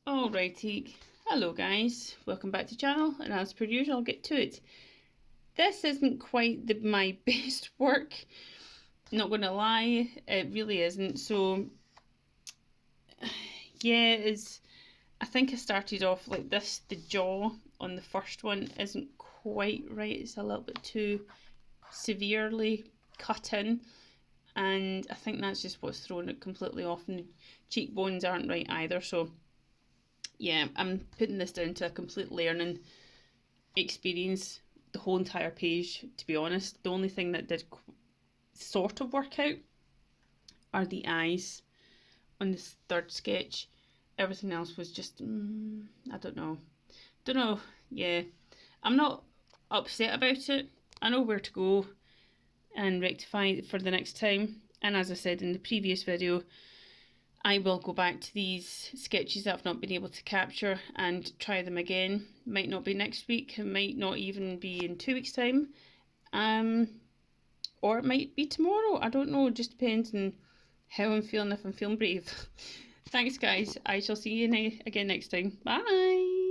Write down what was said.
Alrighty, hello guys, welcome back to the channel, and as per usual I'll get to it. This isn't quite my best work, not gonna lie, it really isn't. So yeah, I think I started off like this. The jaw on the first one isn't quite right, it's a little bit too severely cut in, and I think that's just what's thrown it completely off, and the cheekbones aren't right either. So yeah, I'm putting this down to a complete learning experience, the whole entire page, to be honest. The only thing that did sort of work out are the eyes on this third sketch. Everything else was just, I don't know. Don't know, yeah. I'm not upset about it. I know where to go and rectify it for the next time. And as I said in the previous video, I will go back to these sketches that I've not been able to capture and try them again. Might not be next week, it might not even be in 2 weeks' time, or it might be tomorrow. I don't know, it just depends on how I'm feeling, if I'm feeling brave. Thanks guys, I shall see you again next time. Bye!